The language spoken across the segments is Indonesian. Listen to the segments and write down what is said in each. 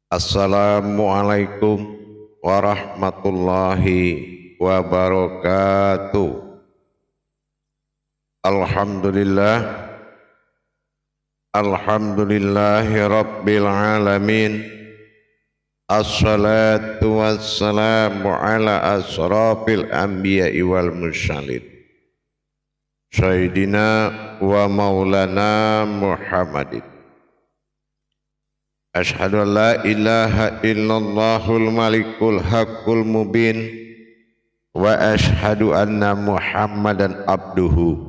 Assalamualaikum warahmatullahi wabarakatuh. Alhamdulillah, alhamdulillahi rabbil alamin. Assalatu wassalamu ala asrafil anbiya'i wal mursalin, Sayyidina wa maulana Muhammadin. Ashhadu an la ilaha illallahul malikul haqqul mubin wa ashhadu anna Muhammadan abduhu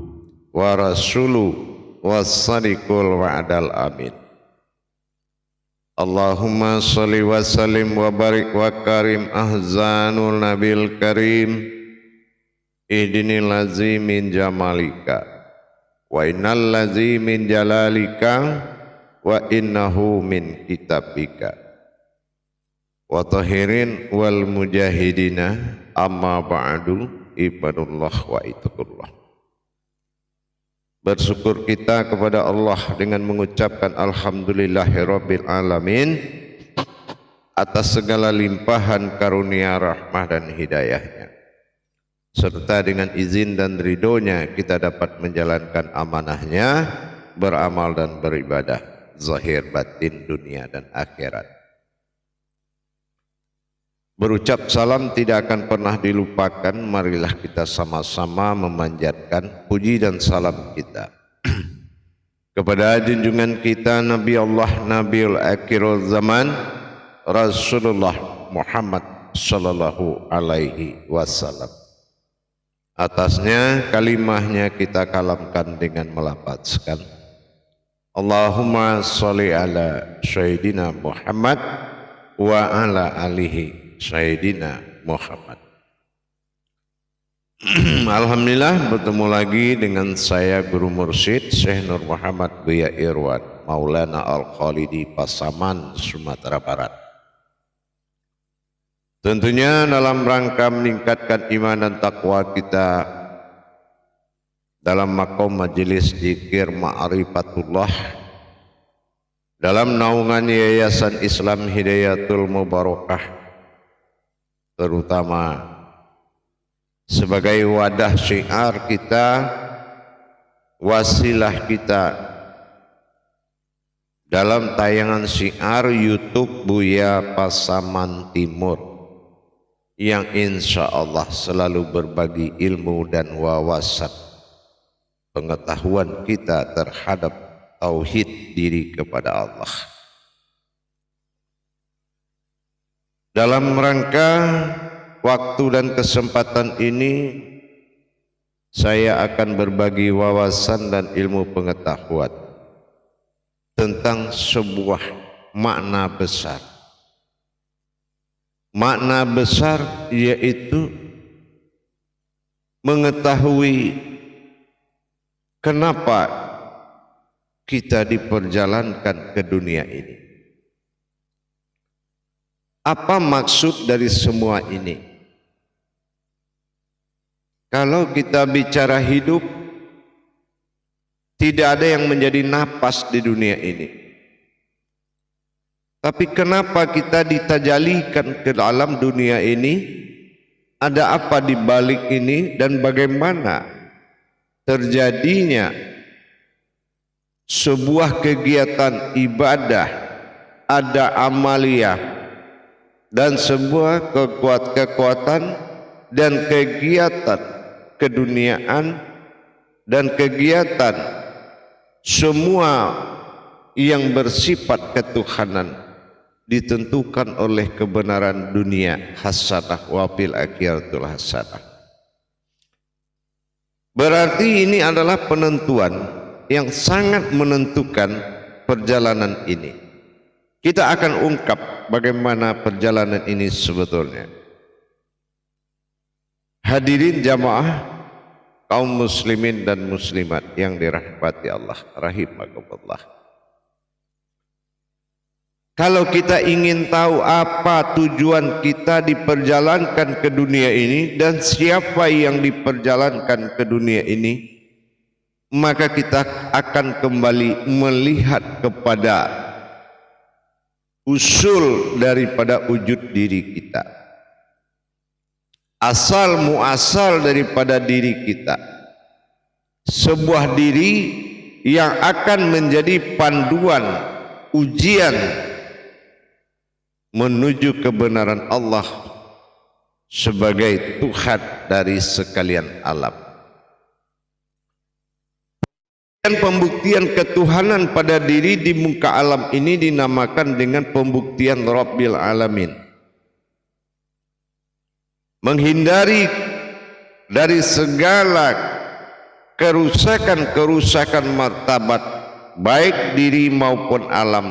wa rasuluhu was-sadiqul wa'dal amin. Allahumma shalli wa sallim wa barik wa karim ahzanul nabil karim ihdinil ladzi min jamalika wa innal ladzi min jalalika wa innahu min kitabika wa tahirin wal mujahidina amma ba'du ibadullah wa itukullah. Bersyukur kita kepada Allah dengan mengucapkan alhamdulillahirabbil alamin atas segala limpahan karunia rahmah dan hidayahnya, serta dengan izin dan ridhonya kita dapat menjalankan amanahnya, beramal dan beribadah zahir batin dunia dan akhirat. Berucap salam tidak akan pernah dilupakan. Marilah kita sama-sama memanjatkan puji dan salam kita kepada junjungan kita Nabi Allah Nabiul Akhirul Zaman Rasulullah Muhammad sallallahu alaihi wasallam. Atasnya kalimahnya kita kalamkan dengan melafazkan Allahumma sholli ala Sayyidina Muhammad wa ala alihi Sayyidina Muhammad. Alhamdulillah bertemu lagi dengan saya Guru Mursyid Syekh Nur Muhammad Buya Irwan Maulana Al-Khalidi Pasaman, Sumatera Barat. Tentunya dalam rangka meningkatkan iman dan takwa kita dalam makom majelis zikir ma'rifatullah dalam naungan Yayasan Islam Hidayatul Mubarakah, terutama sebagai wadah syiar kita, wasilah kita dalam tayangan syiar YouTube Buya Pasaman Timur yang insya Allah selalu berbagi ilmu dan wawasan pengetahuan kita terhadap tauhid diri kepada Allah. Dalam rangka waktu dan kesempatan ini, saya akan berbagi wawasan dan ilmu pengetahuan tentang sebuah makna besar. Makna besar yaitu mengetahui kenapa kita diperjalankan ke dunia ini. Apa maksud dari semua ini? Kalau kita bicara hidup, tidak ada yang menjadi napas di dunia ini. Tapi kenapa kita ditajalikan ke dalam dunia ini? Ada apa di balik ini dan bagaimana terjadinya sebuah kegiatan ibadah, ada amaliyah dan sebuah kekuatan dan kegiatan keduniaan dan kegiatan semua yang bersifat ketuhanan ditentukan oleh kebenaran dunia hasanah wa fil akhiratul hasanah. Berarti ini adalah penentuan yang sangat menentukan perjalanan ini. Kita akan ungkap bagaimana perjalanan ini sebetulnya. Hadirin jamaah kaum muslimin dan muslimat yang dirahmati Allah rahimakumullah. Kalau kita ingin tahu apa tujuan kita diperjalankan ke dunia ini dan siapa yang diperjalankan ke dunia ini, maka kita akan kembali melihat kepada usul daripada wujud diri kita, asal muasal daripada diri kita, sebuah diri yang akan menjadi panduan ujian menuju kebenaran Allah sebagai Tuhan dari sekalian alam. Dan pembuktian ketuhanan pada diri di muka alam ini dinamakan dengan pembuktian Rabbil Alamin. Menghindari dari segala kerusakan-kerusakan martabat baik diri maupun alam,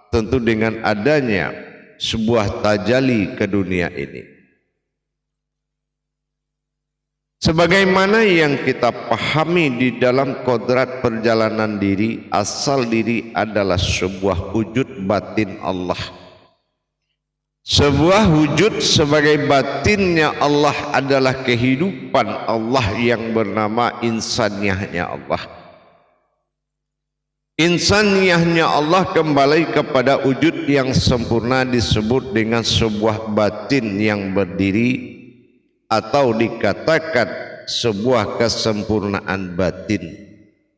tentu dengan adanya sebuah tajalli ke dunia ini. Sebagaimana yang kita pahami di dalam kodrat perjalanan diri, asal diri adalah sebuah wujud batin Allah. Sebuah wujud sebagai batinnya Allah adalah kehidupan Allah yang bernama insaniyahnya Allah. Insaniyahnya Allah kembali kepada wujud yang sempurna disebut dengan sebuah batin yang berdiri, atau dikatakan sebuah kesempurnaan batin,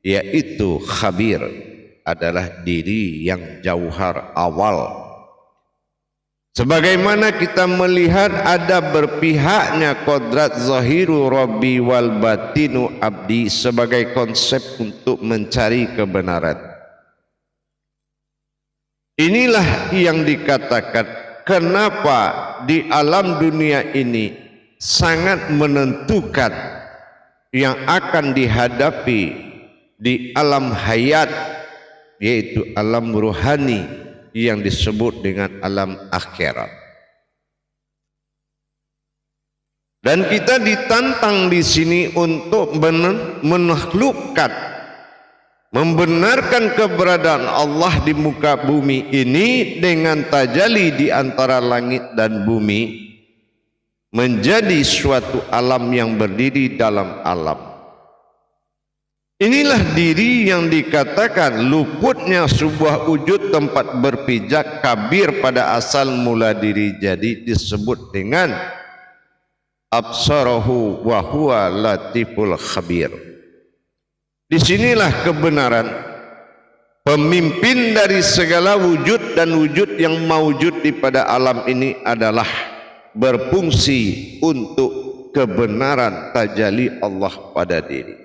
yaitu khabir, adalah diri yang jauhar awal. Sebagaimana kita melihat ada berpihaknya kodrat zahiru rabbi wal batinu abdi sebagai konsep untuk mencari kebenaran. Inilah yang dikatakan kenapa di alam dunia ini sangat menentukan yang akan dihadapi di alam hayat, yaitu alam ruhani yang disebut dengan alam akhirat. Dan kita ditantang di sini untuk menaklukkan, membenarkan keberadaan Allah di muka bumi ini dengan tajalli di antara langit dan bumi, menjadi suatu alam yang berdiri dalam alam. Inilah diri yang dikatakan luputnya sebuah wujud tempat berpijak kabir pada asal mula diri, jadi disebut dengan absarahu wa huwa latiful khabir. Disinilah kebenaran pemimpin dari segala wujud, dan wujud yang maujud di pada alam ini adalah berfungsi untuk kebenaran tajalli Allah pada diri.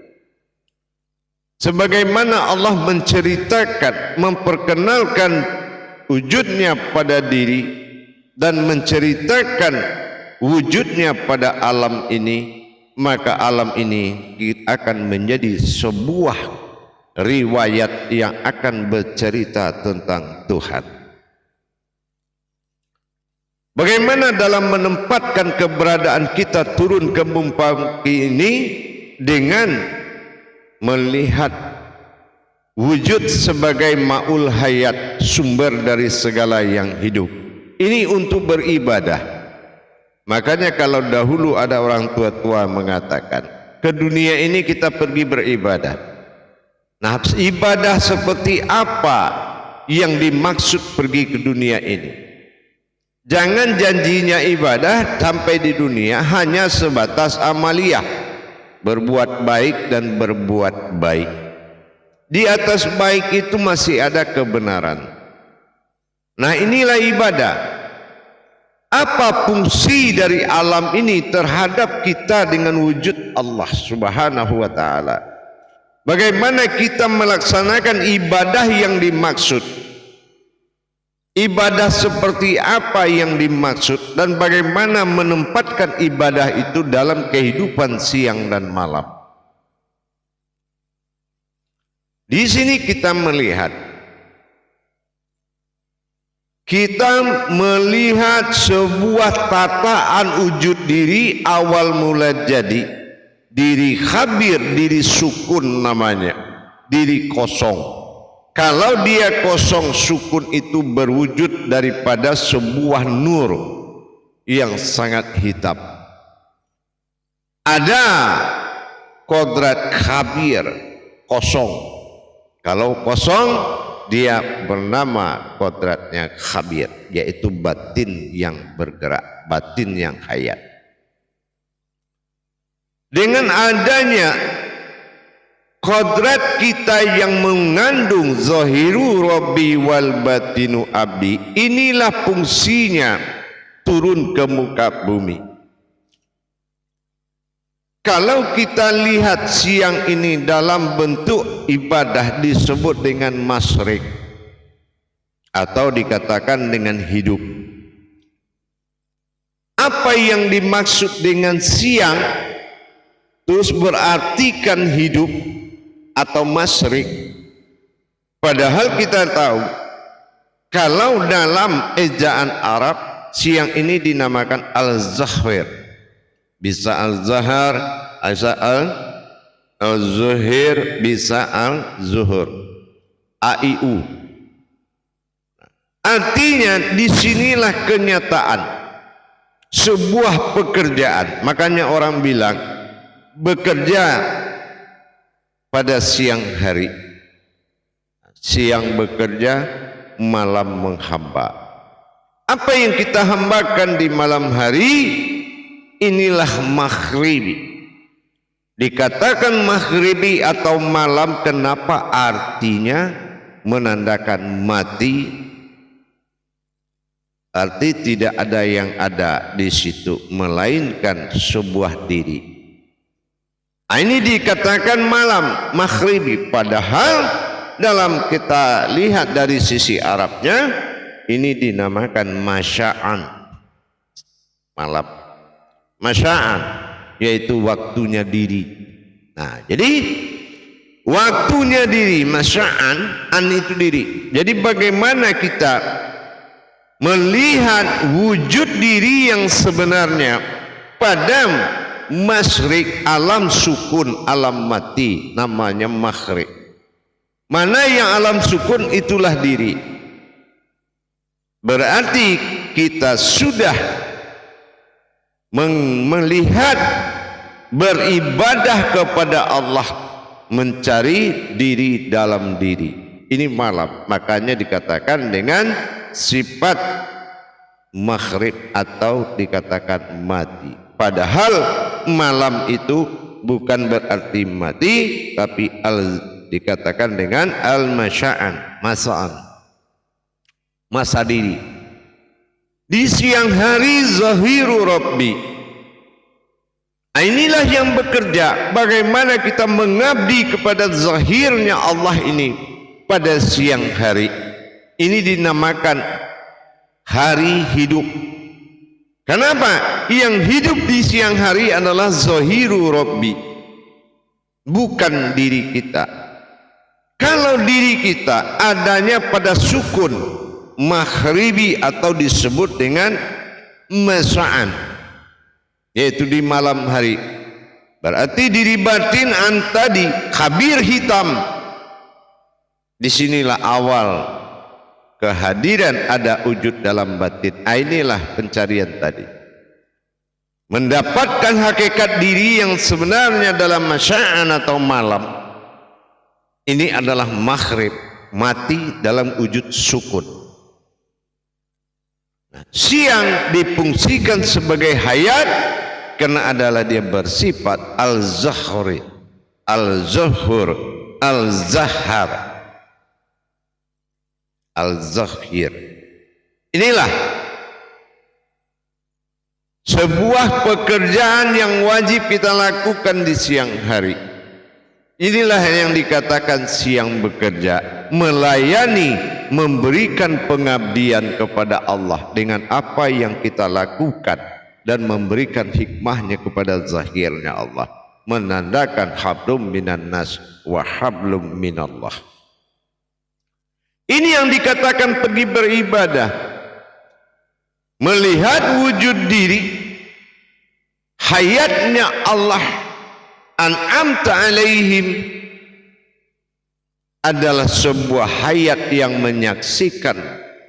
Sebagaimana Allah menceritakan, memperkenalkan wujudnya pada diri dan menceritakan wujudnya pada alam ini, maka alam ini akan menjadi sebuah riwayat yang akan bercerita tentang Tuhan. Bagaimana dalam menempatkan keberadaan kita turun ke muka ini dengan melihat wujud sebagai ma'ul hayat, sumber dari segala yang hidup. Ini untuk beribadah. Makanya kalau dahulu ada orang tua-tua mengatakan, ke dunia ini kita pergi beribadah. Nah, ibadah seperti apa yang dimaksud pergi ke dunia ini? Jangan janjinya ibadah sampai di dunia hanya sebatas amaliyah, berbuat baik dan berbuat baik. Di atas baik itu masih ada kebenaran. Nah, inilah ibadah. Apa fungsi dari alam ini terhadap kita dengan wujud Allah Subhanahu wa ta'ala? Bagaimana kita melaksanakan ibadah yang dimaksud? Ibadah seperti apa yang dimaksud, dan bagaimana menempatkan ibadah itu dalam kehidupan siang dan malam. Di sini kita melihat sebuah tataan wujud diri awal mula jadi diri khabir, diri sukun namanya, diri kosong. Kalau dia kosong, sukun itu berwujud daripada sebuah nur yang sangat hitam. Ada kodrat khabir, kosong. Kalau kosong dia bernama kodratnya khabir, yaitu batin yang bergerak, batin yang hayat. Dengan adanya kodrat kita yang mengandung zahiru rabbi wal batinu abdi, inilah fungsinya turun ke muka bumi. Kalau kita lihat siang ini dalam bentuk ibadah disebut dengan masyrik atau dikatakan dengan hidup. Apa yang dimaksud dengan siang terus berartikan hidup atau masyrik, padahal kita tahu kalau dalam ejaan Arab siang ini dinamakan al-zahir, bisa al-zahar, bisa al-zuhir, bisa al-zuhur, aiu. Artinya disinilah kenyataan sebuah pekerjaan. Makanya orang bilang bekerja pada siang hari, siang bekerja, malam menghamba. Apa yang kita hambakan di malam hari, inilah maghribi. Dikatakan maghribi atau malam, kenapa? Artinya menandakan mati, arti tidak ada yang ada di situ melainkan sebuah diri. Ini dikatakan malam maghribi, padahal dalam kita lihat dari sisi Arabnya ini dinamakan masya'an, malam masya'an, yaitu waktunya diri. Nah, jadi waktunya diri, masya'an, an itu diri. Jadi bagaimana kita melihat wujud diri yang sebenarnya pada masyrik, alam sukun, alam mati, namanya maghrib. Mana yang alam sukun, itulah diri. Berarti kita sudah melihat beribadah kepada Allah, mencari diri dalam diri. Ini malam, makanya dikatakan dengan sifat maghrib atau dikatakan mati. Padahal malam itu bukan berarti mati, tapi dikatakan dengan al-masya'an, masa'an, masa diri. Di siang hari zahiru rabbi, inilah yang bekerja. Bagaimana kita mengabdi kepada zahirnya Allah ini pada siang hari. Ini dinamakan hari hidup. Kenapa? Yang hidup di siang hari adalah zahiru rabbi, bukan diri kita. Kalau diri kita adanya pada sukun maghribi atau disebut dengan masya'an, yaitu di malam hari, berarti diri batin tadi khabir hitam. Disinilah awal kehadiran ada wujud dalam batin. Inilah pencarian tadi, mendapatkan hakikat diri yang sebenarnya dalam masya'an atau malam. Ini adalah maghrib, mati dalam wujud sukun. Siang difungsikan sebagai hayat karena adalah dia bersifat al-zahri, al-zuhur, al-zahar, al-zahir. Inilah sebuah pekerjaan yang wajib kita lakukan di siang hari. Inilah yang dikatakan siang bekerja, melayani, memberikan pengabdian kepada Allah dengan apa yang kita lakukan dan memberikan hikmahnya kepada zahirnya Allah, menandakan hablum minan nas wa hablum minallah. Ini yang dikatakan pergi beribadah, melihat wujud diri, hayatnya Allah an'amta alaihim, adalah sebuah hayat yang menyaksikan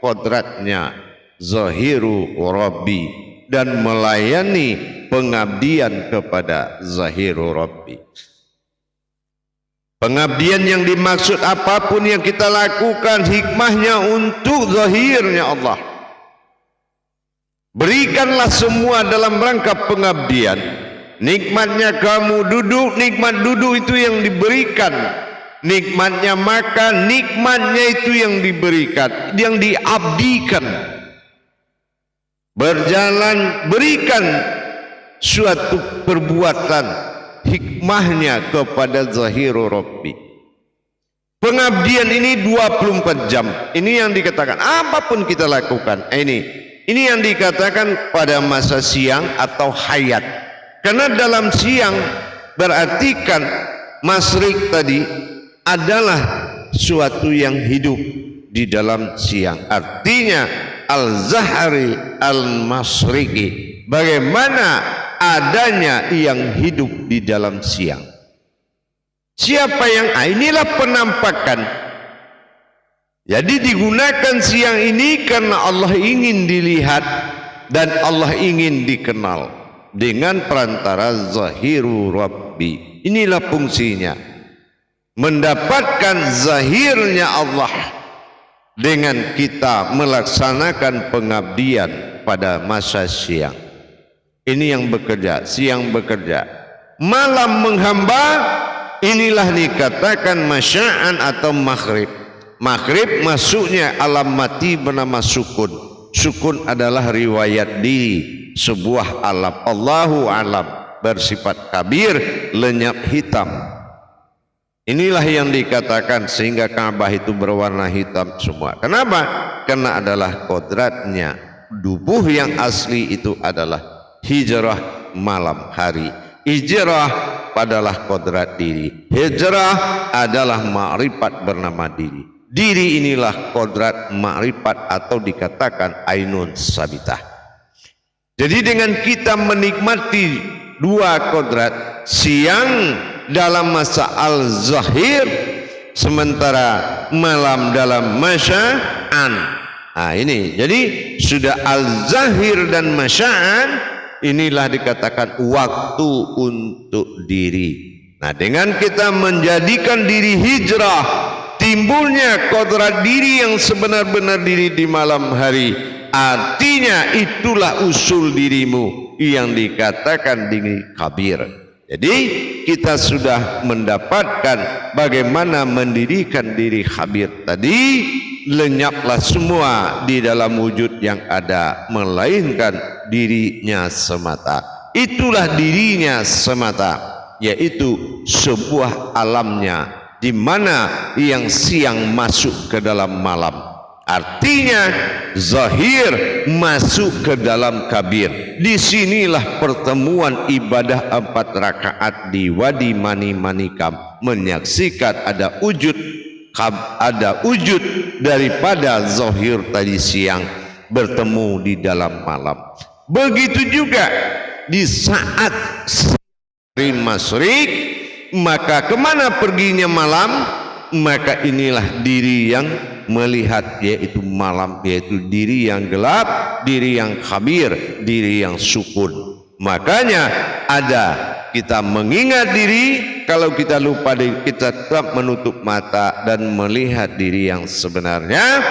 kodratnya zahiru rabbi dan melayani pengabdian kepada zahiru rabbi. Pengabdian yang dimaksud apapun yang kita lakukan, hikmahnya untuk zahirnya Allah. Berikanlah semua dalam rangka pengabdian. Nikmatnya kamu duduk, nikmat duduk itu yang diberikan. Nikmatnya makan, nikmatnya itu yang diberikan, yang diabdikan. Berjalan, berikan suatu perbuatan, hikmahnya kepada zahiru Rabbi. Pengabdian ini 24 jam. Ini yang dikatakan apapun kita lakukan. Ini yang dikatakan pada masa siang atau hayat. Karena dalam siang berarti kan masyrik tadi adalah suatu yang hidup di dalam siang. Artinya al-zahari al-masriki, bagaimana adanya yang hidup di dalam siang. Siapa yang inilah penampakan. Jadi digunakan siang ini karena Allah ingin dilihat dan Allah ingin dikenal dengan perantara zahiru Rabbi. Inilah fungsinya, mendapatkan zahirnya Allah dengan kita melaksanakan pengabdian pada masa siang. Ini yang bekerja, siang bekerja, malam menghamba. Inilah dikatakan masya'an atau maghrib. Maghrib masuknya alam mati bernama sukun. Sukun adalah riwayat diri, sebuah alam. Allahu alam, bersifat kabir, lenyap hitam. Inilah yang dikatakan sehingga Ka'bah itu berwarna hitam semua. Kenapa? Karena adalah kodratnya. Tubuh yang asli itu adalah hijrah malam hari. Hijrah adalah kodrat diri. Hijrah adalah ma'rifat bernama diri. Diri inilah kodrat ma'rifat atau dikatakan ainun sabitah. Jadi dengan kita menikmati dua kodrat, siang dalam masa al-zahir, sementara malam dalam masya'an. Nah ini, jadi sudah al-zahir dan masya'an. Inilah dikatakan waktu untuk diri. Nah dengan kita menjadikan diri hijrah, timbulnya kodrat diri yang sebenar-benar diri di malam hari. Artinya itulah usul dirimu yang dikatakan diri kabir. Jadi kita sudah mendapatkan bagaimana mendirikan diri kabir tadi. Lenyaplah semua di dalam wujud yang ada, melainkan dirinya semata. Itulah dirinya semata, yaitu sebuah alamnya, di mana yang siang masuk ke dalam malam. Artinya zahir masuk ke dalam kabir. Disinilah pertemuan ibadah 4 rakaat di Wadi Mani Manikam, menyaksikan ada wujud daripada zahir tadi siang bertemu di dalam malam. Begitu juga di saat hari masyrik, maka kemana perginya malam? Maka inilah diri yang melihat, yaitu malam, yaitu diri yang gelap, diri yang khabir, diri yang sukun. Makanya ada kita mengingat diri. Kalau kita lupa diri, kita tetap menutup mata dan melihat diri yang sebenarnya,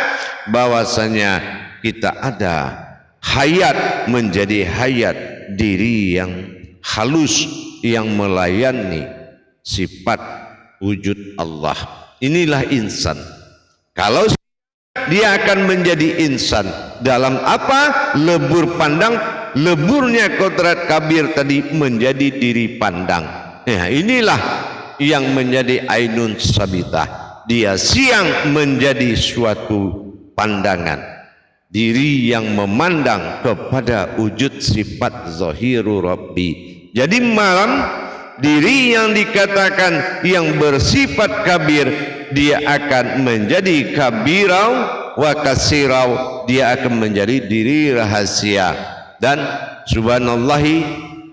bahwasanya kita ada hayat, menjadi hayat diri yang halus, yang melayani sifat wujud Allah. Inilah insan. Kalau dia akan menjadi insan dalam apa? Lebur pandang. Leburnya kodrat kabir tadi menjadi diri pandang. Nah inilah yang menjadi ainun sabitah. Dia siang menjadi suatu pandangan, diri yang memandang kepada wujud sifat zahiru Rabbi. Jadi malam, diri yang dikatakan yang bersifat kabir, dia akan menjadi kabirau wa kasirau, dia akan menjadi diri rahasia. Dan subhanallahi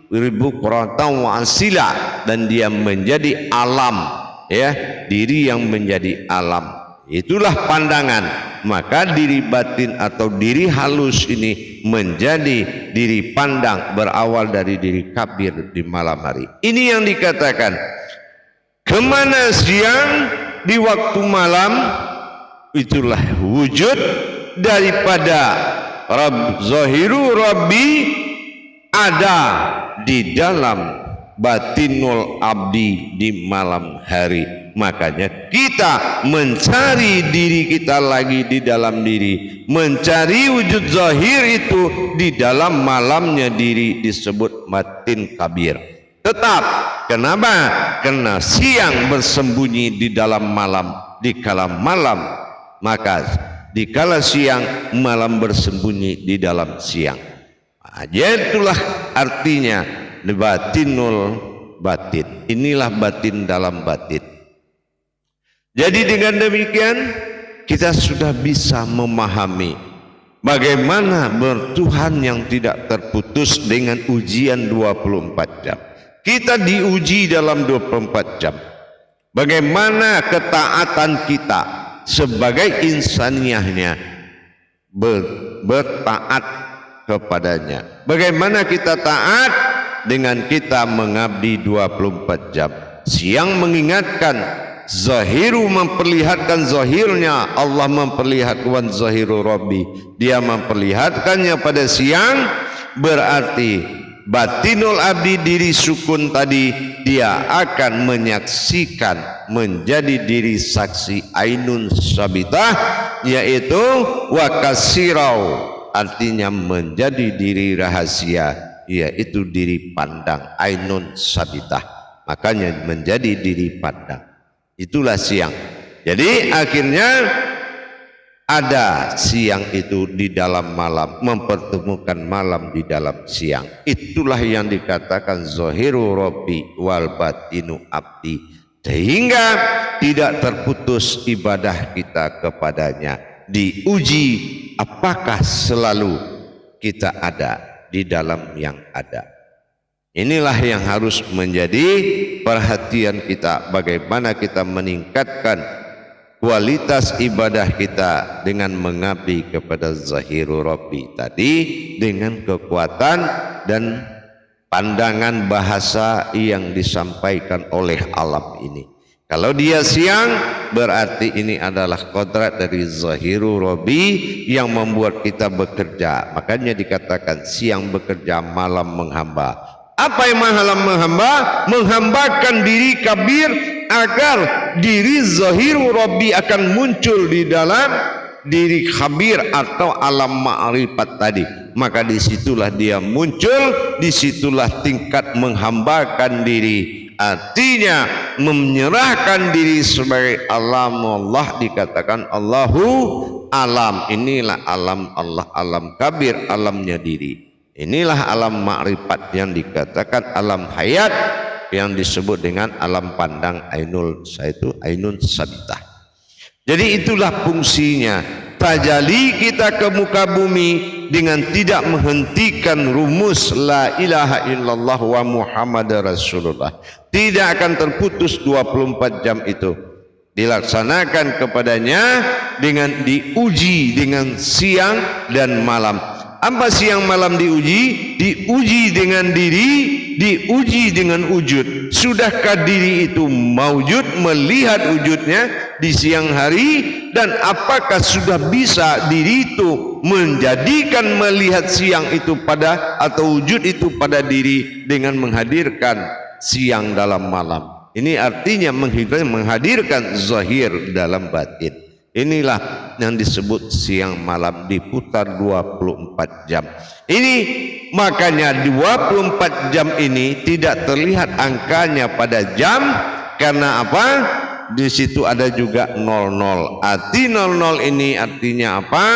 ribu quratan wa asila, dan dia menjadi alam, ya, diri yang menjadi alam. Itulah pandangan. Maka diri batin atau diri halus ini menjadi diri pandang, berawal dari diri kabir di malam hari. Ini yang dikatakan Kemana siang? Di waktu malam. Itulah wujud daripada Zahiru Rabbi ada di dalam batinul abdi di malam hari. Makanya kita mencari diri kita lagi di dalam diri, mencari wujud zahir itu di dalam malamnya diri, disebut batin kabir. Tetap, kenapa? Karena siang bersembunyi di dalam malam, di kala malam, maka di kala siang malam bersembunyi di dalam siang. Itulah artinya batinul batin. Inilah batin dalam batin. Jadi dengan demikian kita sudah bisa memahami bagaimana bertuhan yang tidak terputus dengan ujian 24 jam. Kita diuji dalam 24 jam. Bagaimana ketaatan kita sebagai insaniahnya bertaat kepadanya. Bagaimana kita taat? Dengan kita mengabdi 24 jam. Siang mengingatkan, zahiru memperlihatkan zahirnya, Allah memperlihatkan zahiru Rabbi, dia memperlihatkannya pada siang. Berarti batinul abdi, diri sukun tadi, dia akan menyaksikan menjadi diri saksi ainun sabitah, yaitu wakasirau, artinya menjadi diri rahasia, yaitu diri pandang, ainun sabitah, makanya menjadi diri pandang. Itulah siang. Jadi akhirnya ada siang itu di dalam malam, mempertemukan malam di dalam siang. Itulah yang dikatakan zahiru Rabbi wal batinu abdi, sehingga tidak terputus ibadah kita kepadanya. Diuji apakah selalu kita ada di dalam yang ada. Inilah yang harus menjadi perhatian kita, bagaimana kita meningkatkan kualitas ibadah kita dengan mengabdi kepada zahiru Rabbi tadi, dengan kekuatan dan pandangan bahasa yang disampaikan oleh alam ini. Kalau dia siang, berarti ini adalah kodrat dari zahiru Rabbi yang membuat kita bekerja. Makanya dikatakan siang bekerja, malam menghamba. Apa yang malam menghamba? Menghambakan diri kabir agar diri zahiru Rabbi akan muncul di dalam diri kabir atau alam ma'rifat tadi. Maka disitulah dia muncul, disitulah tingkat menghambakan diri. Artinya menyerahkan diri sebagai alam Allah, dikatakan Allahu alam. Inilah alam Allah, alam kabir, alamnya diri. Inilah alam ma'rifat yang dikatakan alam hayat, yang disebut dengan alam pandang ainul sabitah. Jadi itulah fungsinya tajalli kita ke muka bumi dengan tidak menghentikan rumus la ilaha illallah wa Muhammad Rasulullah. Tidak akan terputus 24 jam itu dilaksanakan kepadanya dengan diuji dengan siang dan malam. Apa siang malam diuji? Diuji dengan diri, diuji dengan wujud. Sudahkah diri itu maujud, melihat wujudnya di siang hari? Dan apakah sudah bisa diri itu menjadikan melihat siang itu pada, atau wujud itu pada diri dengan menghadirkan siang dalam malam? Ini artinya menghadirkan zahir dalam batin. Inilah yang disebut siang malam diputar 24 jam. Ini makanya 24 jam ini tidak terlihat angkanya pada jam. Karena apa? Di situ ada juga 00. Arti 00 ini artinya apa?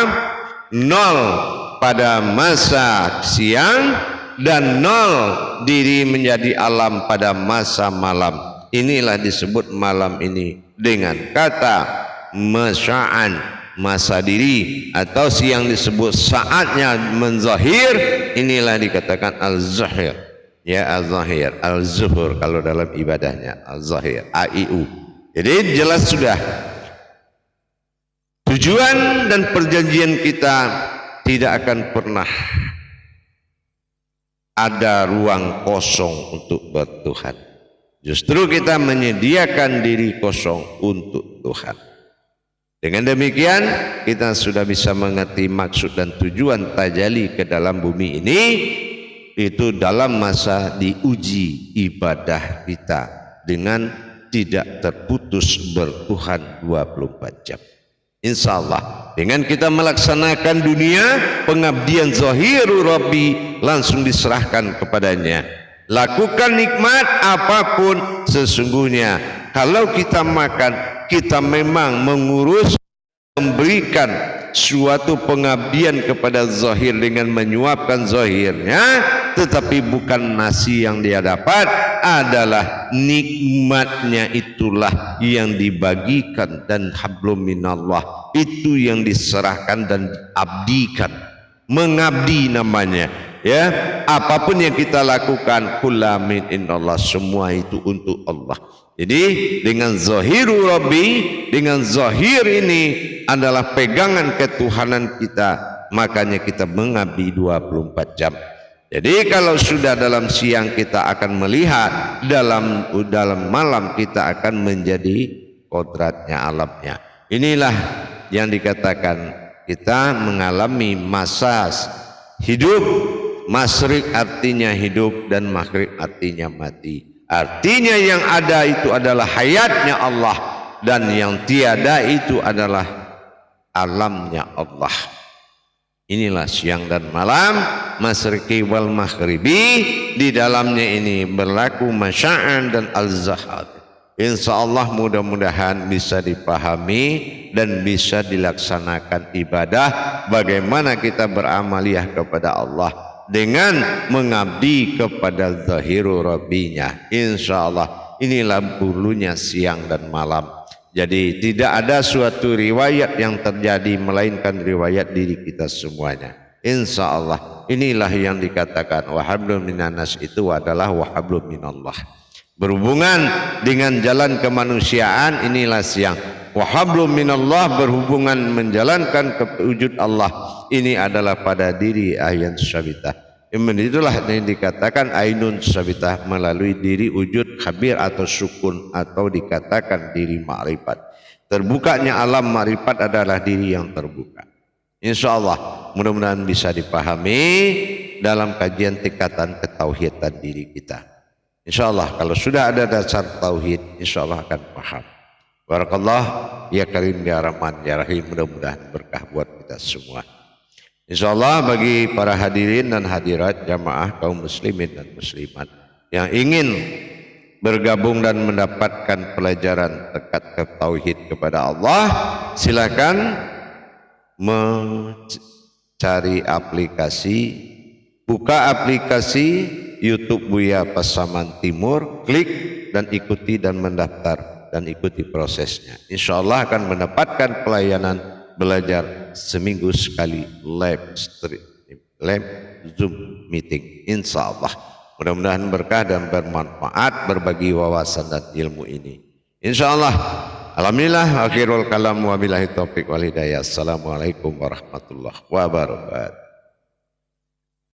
0 pada masa siang dan 0 diri menjadi alam pada masa malam. Inilah disebut malam ini dengan kata masya'an, masa diri, atau siang disebut saatnya menzahir. Inilah dikatakan al-zahir, ya al-zahir, al-zuhur kalau dalam ibadahnya, al-zahir, AIU. Jadi jelas sudah tujuan dan perjanjian kita tidak akan pernah ada ruang kosong untuk bertuhan. Justru kita menyediakan diri kosong untuk Tuhan. Dengan demikian kita sudah bisa mengerti maksud dan tujuan tajalli ke dalam bumi ini, itu dalam masa diuji ibadah kita dengan tidak terputus bertuhan 24 jam. Insya Allah dengan kita melaksanakan dunia, pengabdian zahiru Rabbi langsung diserahkan kepadanya. Lakukan nikmat apapun, sesungguhnya kalau kita makan, kita memang mengurus, memberikan suatu pengabdian kepada zahir dengan menyuapkan zahirnya, tetapi bukan nasi yang dia dapat, adalah nikmatnya itulah yang dibagikan, dan hablum minallah itu yang diserahkan dan diabdikan. Mengabdi namanya, ya. Apapun yang kita lakukan, kullamin inallah, semua itu untuk Allah. Jadi dengan zahiru Rabbi, dengan zahir ini adalah pegangan ketuhanan kita, makanya kita mengabdi 24 jam. Jadi kalau sudah dalam siang kita akan melihat, dalam malam kita akan menjadi kodratnya alamnya. Inilah yang dikatakan kita mengalami masa hidup. Masyrik artinya hidup dan maghrib artinya mati. Artinya yang ada itu adalah hayatnya Allah, dan yang tiada itu adalah alamnya Allah. Inilah siang dan malam, masyriqi wal maghribi, di dalamnya ini berlaku masya'an dan al-zahad. Insya Allah mudah-mudahan bisa dipahami dan bisa dilaksanakan ibadah, bagaimana kita beramaliyah kepada Allah dengan mengabdi kepada zahiru Rabbinya. Insya Allah inilah bulunya siang dan malam. Jadi tidak ada suatu riwayat yang terjadi melainkan riwayat diri kita semuanya. Insya Allah inilah yang dikatakan wahablum minanas, itu adalah wahablum minallah. Berhubungan dengan jalan kemanusiaan, inilah siang. Wahablum minallah, berhubungan menjalankan ke wujud Allah, ini adalah pada diri ayat sabitah. Itulah yang dikatakan ainun sabitah, melalui diri wujud khabir atau sukun, atau dikatakan diri ma'rifat. Terbukanya alam ma'rifat adalah diri yang terbuka. Insya Allah mudah-mudahan bisa dipahami dalam kajian tingkatan ketauhidan diri kita. Insya Allah kalau sudah ada dasar tauhid, insya Allah akan paham. Barakallah ya karim ya rahman ya rahim, mudah-mudahan berkah buat kita semua. Insya Allah bagi para hadirin dan hadirat jamaah kaum muslimin dan muslimat yang ingin bergabung dan mendapatkan pelajaran dekat ke tauhid kepada Allah, silakan mencari aplikasi, buka aplikasi YouTube Buya Pasaman Timur, klik dan ikuti dan mendaftar dan ikuti prosesnya. Insya Allah akan mendapatkan pelayanan belajar seminggu sekali live Zoom meeting. Insya Allah mudah-mudahan berkah dan bermanfaat, berbagi wawasan dan ilmu ini. Insya Allah. Alhamdulillah, akhirul kalam, wabillahi taufiq wal hidayah. Assalamualaikum warahmatullahi wabarakatuh.